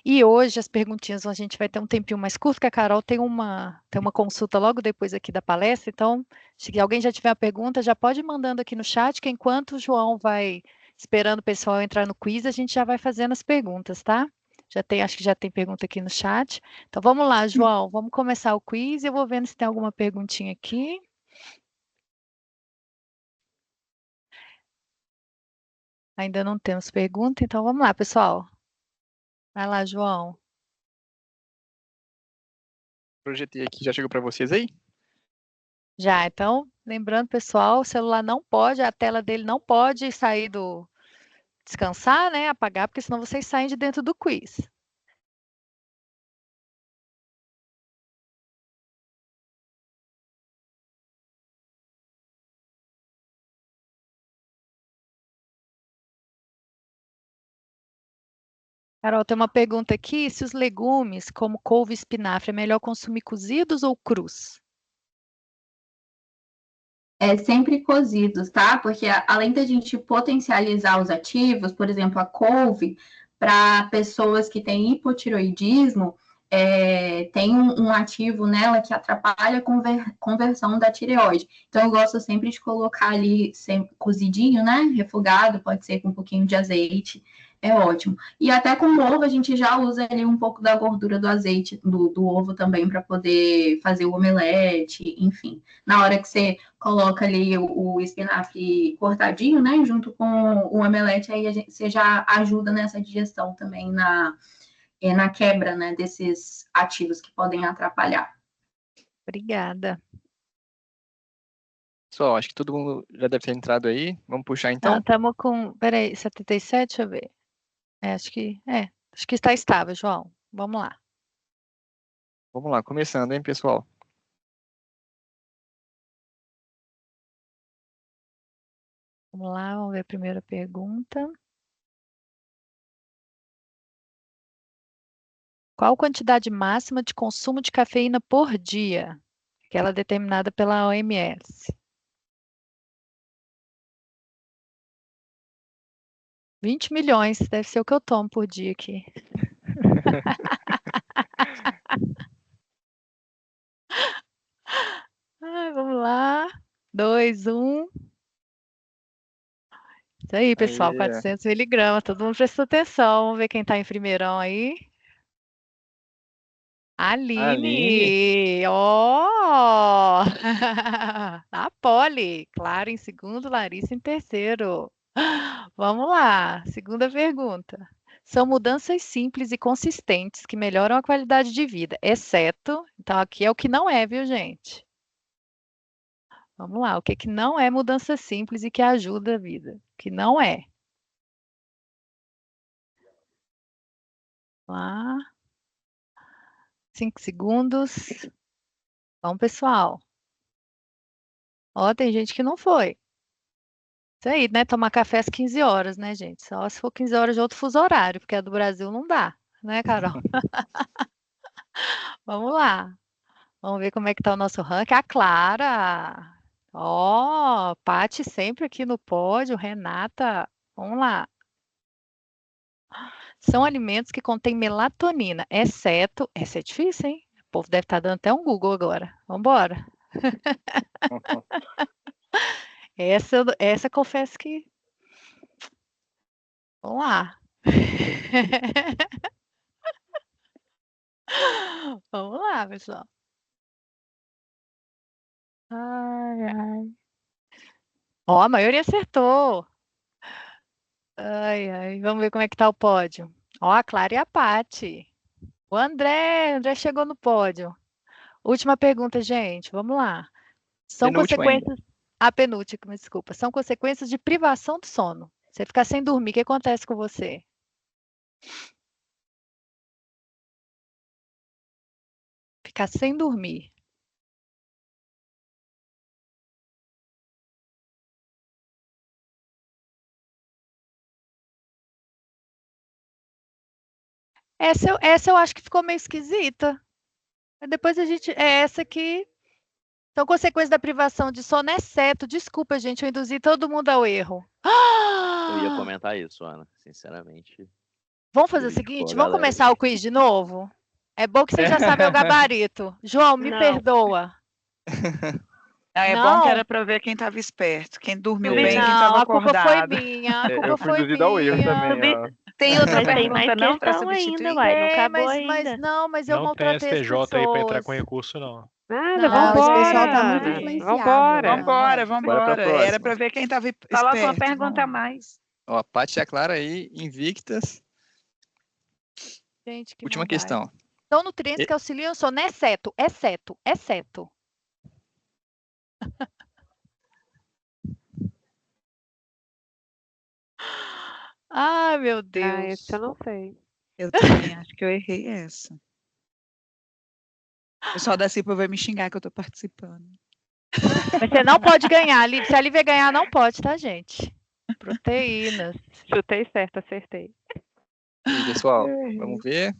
E hoje as perguntinhas a gente vai ter um tempinho mais curto, que a Carol tem uma consulta logo depois aqui da palestra. Então, se alguém já tiver uma pergunta, já pode ir mandando aqui no chat, que enquanto o João vai esperando o pessoal entrar no quiz, a gente já vai fazendo as perguntas, tá? Acho que já tem pergunta aqui no chat. Então vamos lá, João, vamos começar o quiz. Eu vou vendo se tem alguma perguntinha aqui. Ainda não temos pergunta, então vamos lá, pessoal. Vai lá, João. Projetei aqui, já chegou para vocês aí? Já, então, lembrando, pessoal, o celular não pode, a tela dele não pode sair do descansar, né? Apagar, porque senão vocês saem de dentro do quiz. Carol, tem uma pergunta aqui: se os legumes, como couve e espinafre, é melhor consumir cozidos ou crus? Sempre cozidos, tá? Porque além da gente potencializar os ativos, por exemplo, a couve, para pessoas que têm hipotiroidismo, tem um ativo nela que atrapalha a conversão da tireoide. Então, eu gosto sempre de colocar ali sempre cozidinho, né? Refogado, pode ser com um pouquinho de azeite, é ótimo. E até com o ovo, a gente já usa ali um pouco da gordura do azeite do ovo também para poder fazer o omelete, enfim. Na hora que você coloca ali o espinafre cortadinho, né, junto com o omelete, aí você já ajuda nessa digestão também na quebra, né, desses ativos que podem atrapalhar. Obrigada. Pessoal, acho que todo mundo já deve ter entrado aí. Vamos puxar então? Estamos com, peraí, 77, deixa eu ver. Acho que está estável, João. Vamos lá. Vamos lá, começando, hein, pessoal? Vamos lá, vamos ver a primeira pergunta. Qual a quantidade máxima de consumo de cafeína por dia? Aquela determinada pela OMS. 20 milhões, deve ser o que eu tomo por dia aqui. Vamos lá. 2, 1. Isso aí, pessoal, Aí, 400 miligramas. Todo mundo presta atenção. Vamos ver quem está em primeirão aí. Aline, ó! A Poli, Clara em segundo, Larissa em terceiro. Vamos lá, segunda pergunta. São mudanças simples e consistentes que melhoram a qualidade de vida, exceto, então aqui é o que não é, viu, gente? Vamos lá, o que que não é mudança simples e que ajuda a vida? O que não é? Lá, 5 segundos. Vamos, pessoal. Ó, tem gente que não foi. Isso aí, né? Tomar café às 15 horas, né, gente? Só se for 15 horas de outro fuso horário, porque a do Brasil não dá, né, Carol? Vamos lá. Vamos ver como é que tá o nosso ranking. A Clara. Ó, Paty sempre aqui no pódio. Renata. Vamos lá. São alimentos que contêm melatonina, exceto. Essa é difícil, hein? O povo deve estar dando até um Google agora. Vamos embora. Essa confesso que. Vamos lá. Vamos lá, pessoal. Ai, ai. Ó, a maioria acertou. Ai, ai. Vamos ver como é que tá o pódio. Ó, a Clara e a Paty. O André chegou no pódio. Última pergunta, gente. Vamos lá. São Penúltima ainda. consequências. A penúltima, desculpa. São consequências de privação do sono. Você ficar sem dormir, o que acontece com você? Ficar sem dormir. Essa eu acho que ficou meio esquisita. Mas depois a gente. É essa aqui. São consequências da privação de sono, exceto. Desculpa, gente, eu induzi todo mundo ao erro. Eu ia comentar isso, Ana, sinceramente. Vamos fazer o Criticou a seguinte? Vamos galera começar aí. o quiz de novo? É bom que você já sabe o gabarito. João, me Não. perdoa. Não, é bom que era para ver quem estava esperto, quem dormiu Também bem, quem Não, estava a culpa foi acordado. minha. A culpa Eu fui foi induzido ao erro minha. também, ó. Tem outra Mas tem mais pergunta não para questão substituir? ainda, uai. Não É, acabou mas ainda. mas eu Não tem maltratei as STJ aí pra entrar com pessoas. recurso, não. Nada, Não, esse pessoal tá muito vambora. influenciado. Vambora. Não, Vambora, é. Bora pra vambora. Era próxima. para ver quem estava esperto. Coloca uma pergunta a vamos lá. mais. Ó, a Paty e a Clara aí, invictas. Gente, que Última maldade. questão. São nutrientes que auxiliam o sono, exceto. Ai, meu Ah, Deus. esse eu não sei. Eu também acho que eu errei essa. O pessoal da CIPA vai me xingar que eu estou participando. Mas você não pode ganhar, Lívia. Se a Lívia ganhar, não pode, tá, gente? Proteínas. Chutei certo, acertei. E, pessoal, vamos ver.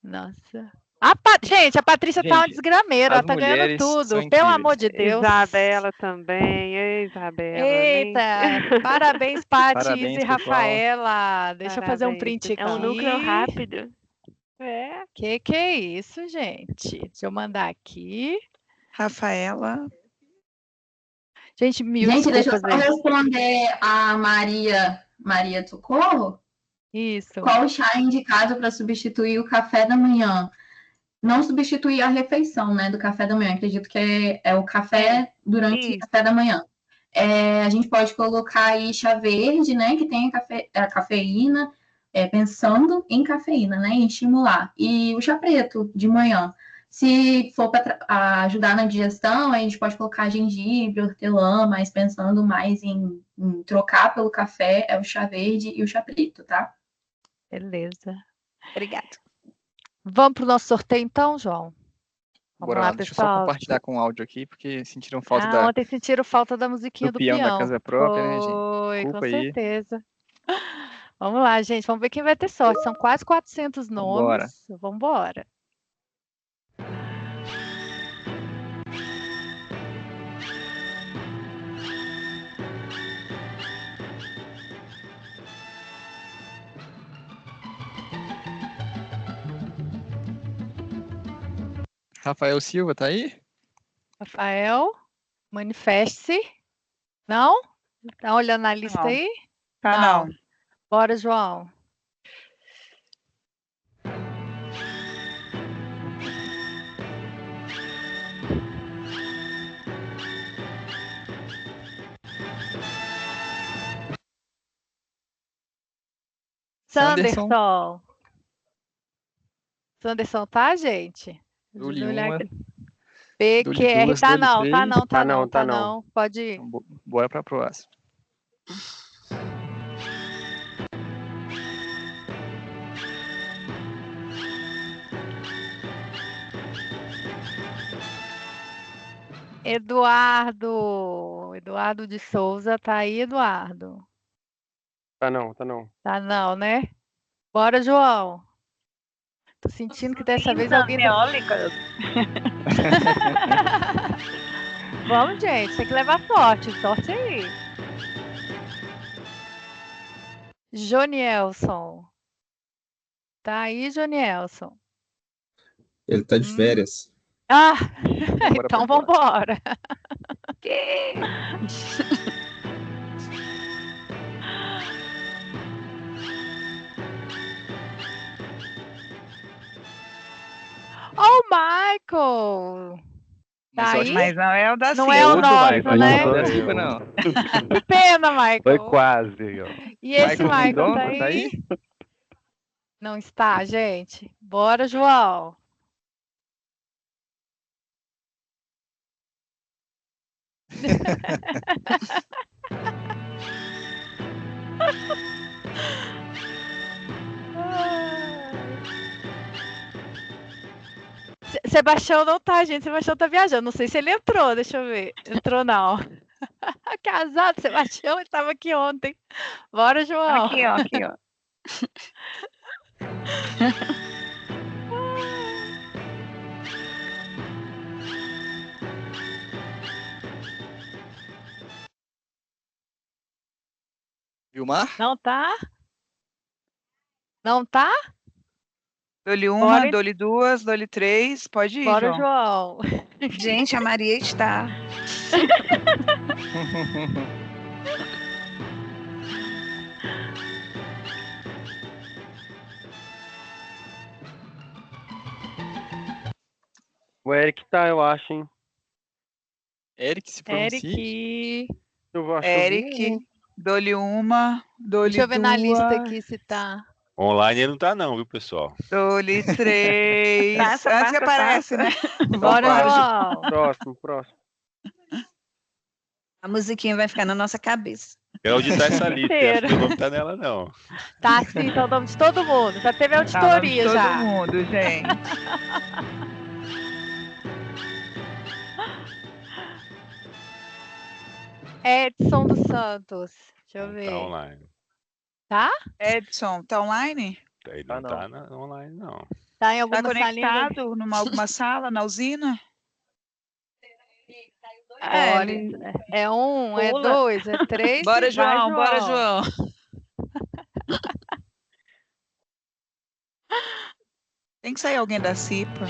Nossa. Gente, a Patrícia tá uma Gente, desgrameira. as Ela tá ganhando mulheres tudo. são Pelo incríveis. amor de Deus. Isabela também. Ei, Isabela. nem- Eita, parabéns, Paty, Parabéns, Isa e pessoal. Rafaela. Deixa eu fazer um Parabéns. print aqui. É um núcleo rápido. É. Que é isso, gente? Deixa eu mandar aqui. Rafaela, Gente, mil Gente, deixa eu desculpas só aí. responder a Maria Socorro. Isso. Qual o chá é indicado para substituir o café da manhã? Não substituir a refeição, né, do café da manhã. Acredito que é o café durante o Isso. café da manhã. A gente pode colocar aí chá verde, né, que tem a cafeína, pensando em cafeína, né, em estimular. E o chá preto de manhã. Se for para ajudar na digestão, a gente pode colocar gengibre, hortelã, mas pensando mais em trocar pelo café, é o chá verde e o chá preto, tá? Beleza. obrigada. Vamos pro nosso sorteio então, João? Vamos Bora lá, lá, deixa eu só pessoal. compartilhar com o áudio aqui, porque sentiram falta da, Ontem sentiram falta da musiquinha do do peão da peão. casa própria, né, gente? Foi, com Desculpa aí. certeza. Vamos lá, gente. Vamos ver quem vai ter sorte. São quase 400 Vambora. nomes. Vambora. Rafael Silva, tá aí? Rafael, manifeste-se. Não? Tá olhando na lista Não. aí? Tá, Não. não. Bora, João. Sanderson. Sanderson. Sanderson tá, gente? Dole Deixa eu olhar uma, aqui. Dole PQR, duas, tá Dole não, tá três. não, tá Tá não, não, tá tá não. não. Pode ir. Então, bora pra próxima. Eduardo. Eduardo de Souza, tá aí, Eduardo? Tá não, tá não. Tá não, né? Bora, João. Tô sentindo que dessa vez alguém... Eólicas. Vamos, gente, tem que levar sorte. Sorte aí. Jonielson. Tá aí, Jonielson? Ele tá de férias. Ah, Vambora então pra vambora. Ó, o Michael. Tá aí? Mas não é o da Não é o Silva. nosso, Michael, né? não. Não é Silva, não. Que pena, Michael. Foi quase, ó. E esse Michael Michael Mendonça, tá aí? tá aí? Não está, gente. Bora, João. Sebastião não tá, gente. Sebastião tá viajando. Não sei se ele entrou, deixa eu ver. Entrou não. Casado, Sebastião, ele estava aqui ontem. Bora, João. Aqui, ó, aqui, ó. Vilmar? Não tá? Não tá? Dole uma, Bora, dole duas, dole três. Pode ir, Bora, João. João. Gente, a Maria está. O Eric tá, eu acho, hein? Eric se pronuncia. Eric. Eu acho Eric, dole uma, dole Deixa eu ver na lista duas, aqui se tá. Online ele não tá não, viu, pessoal? dole três. Passa, Antes que passa, aparece, né? Bora, Vambora, João. Próximo, próximo. A musiquinha vai ficar na nossa cabeça. Quero auditar essa lista, Inteiro. acho que o nome tá nela não. Tá sim, tá o nome de todo mundo. Já teve Tá, auditoria todo já. mundo, gente. Edson dos Santos. Deixa eu Não ver. tá online. Tá? Edson, tá online? Ele Tá não não. tá online, não. Tá em Tá alguma salinha? conectado numa alguma sala, na usina? Bora. É um, é Pula. dois, é três. Bora, vai, João, bora, João. Tem que sair alguém da CIPA.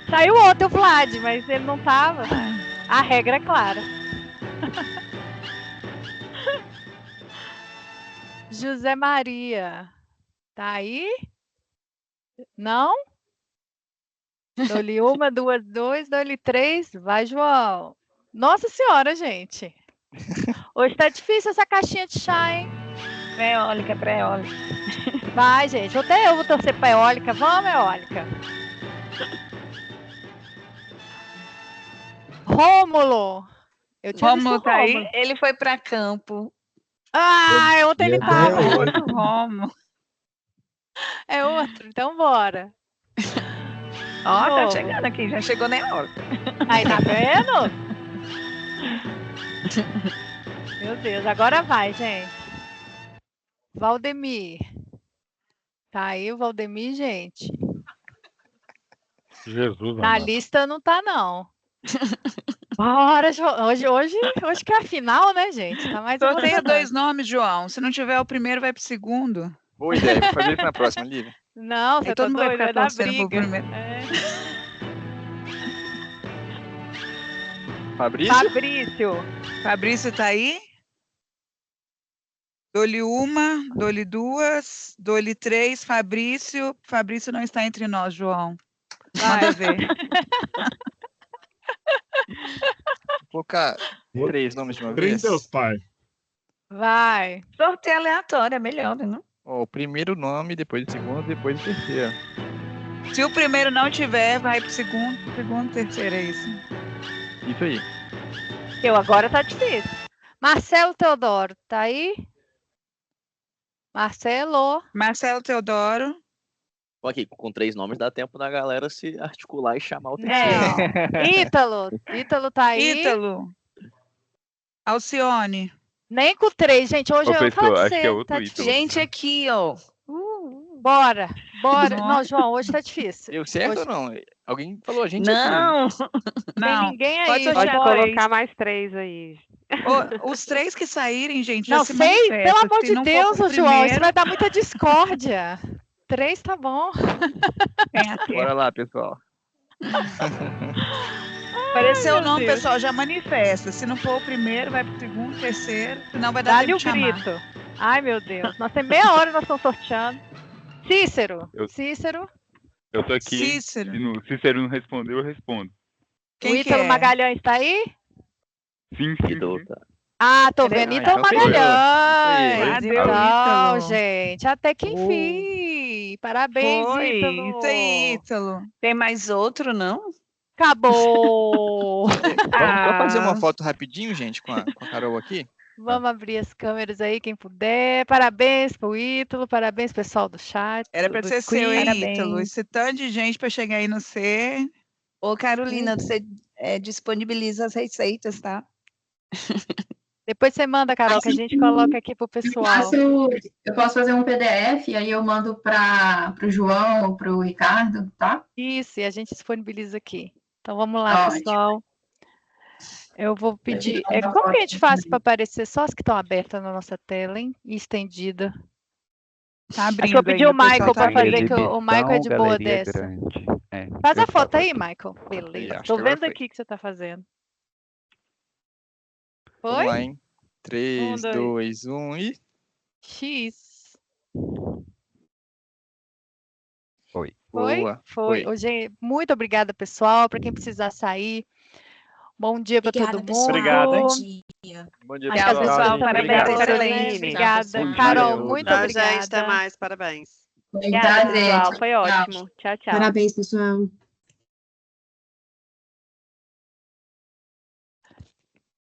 Saiu ontem o Vlad, mas ele não tava. A regra é clara. José Maria. Tá aí? Não? Dou-lhe uma, duas, dois, dou-lhe três. Vai, João. Nossa senhora, gente. Hoje tá difícil essa caixinha de chá, hein? Pré-eólica, pré-eólica. Vai, gente. Até eu vou torcer pra eólica. Vamos, eólica. Rômulo. Eu tinha Rômulo visto o tá aí? Rômulo. Ele foi para campo. Ah, ontem ele Meu tava. Deus. Outro Romo. É outro. Então bora. Ó, tá Novo. chegando aqui, já chegou na eólica. Aí, tá vendo? Meu Deus, agora vai, gente. Valdemir. Tá aí o Valdemir, gente. Jesus, Na lista não tá, não. Bora, João. Hoje que é a final, né, gente? Tá mais Sorteia emocionante. dois nomes, João. Se não tiver o primeiro, vai pro segundo. Boa ideia, vou fazer isso na próxima, Lívia. Não, Aí você tá todo mundo vai doido, ficar vai dar torcendo pro briga. primeiro. É. Fabrício? Fabrício. Fabrício tá aí? Dole uma, dole duas, dole três, Fabrício. Fabrício não está entre nós, João. Manda ver. Vou colocar 3 nomes de uma Crê em vez. Deus, pai. Vai. Sorteio aleatório, é melhor, né? Não? Ó, o primeiro nome, depois o segundo, depois o terceiro. Se o primeiro não tiver, vai pro segundo, terceiro, é isso. Isso aí. Agora tá difícil. Marcelo Teodoro, tá aí? Marcelo. Marcelo Teodoro. Ó, aqui, com 3 nomes dá tempo da galera se articular e chamar o terceiro. Ítalo tá aí? Ítalo. Alcione. Nem com 3, gente. Hoje Ô, eu pessoal, falo acho pra que é você, outro tá Ítalo. difícil. Gente, aqui, ó. Bora. Não, Nossa. João, hoje tá difícil. Deu certo Hoje- ou não? Alguém falou a gente aqui. Não. Tem Não. ninguém aí, Pode gente. Pode sortear colocar mais 3 aí. Os 3 que saírem, gente, já Não se sei, manifesta. pelo amor Se de não for Deus, pro ô, João, isso primeiro, vai dar muita discórdia. 3 tá bom. tem a ter. Bora lá, pessoal. Apareceu o meu nome, Deus. pessoal, já manifesta. Se não for o primeiro, vai pro segundo, terceiro, senão vai dar Dá-lhe tempo o de chamar. grito. Ai, meu Deus. Nós temos meia hora e nós estamos sorteando. Cícero. Eu- Cícero. Eu tô aqui, hein? Cícero. Se o Cícero não respondeu, eu respondo. Quem O que Ítalo é? Magalhães tá aí? Sim. Ah, tô vendo. Ah, Ítalo então sou eu. Magalhães. Cadê o Então, Ítalo? gente, até que enfim. Parabéns, Foi, Ítalo. isso aí, Ítalo. Tem mais outro, não? Acabou. Vamos só fazer uma Ah. foto rapidinho, gente, com a Carol aqui. Vamos abrir as câmeras aí, quem puder. Parabéns pro Ítalo, parabéns, pessoal do chat. Era pra do ser seu, hein, quiz. Ítalo? Parabéns. Esse tanto de gente pra chegar aí no C. Ô, Carolina, você disponibiliza as receitas, tá? Depois você manda, Carol, que a gente coloca aqui pro pessoal. Eu posso fazer um PDF, aí eu mando para o João ou para o Ricardo, tá? Isso, e a gente disponibiliza aqui. Então vamos lá, Ótimo. pessoal. Eu vou pedir. tirar uma Como que a foto gente faz também. para aparecer só as que estão abertas na nossa tela, hein? E estendida. Tá Acho abrindo que eu pedi aí, o Michael pessoal tá para fazer, abrindo. que o Michael é de boa Galeria dessa. Grande. É, Faz eu a foto faço aí, aqui. Michael. Beleza. acho Tô que agora vendo foi. aqui o que você tá fazendo. Vamos Foi? lá, hein? 3, 2. 2, 1 e... X. Foi. Foi? Boa. Foi. Ô, gente, muito obrigada, pessoal. Para quem precisar sair. Bom dia para todo Obrigada, mundo. pessoal. Obrigado, hein? Bom dia. Bom dia, Acho que as pessoal. pessoas também Parabéns, gostam, né? excelente. Obrigada. Bom dia, Carol, todos. muito Tchau, obrigada. gente. Até mais. Parabéns. Obrigada, Prazer, pessoal. tchau, Foi tchau. ótimo. Tchau, tchau. Parabéns, pessoal.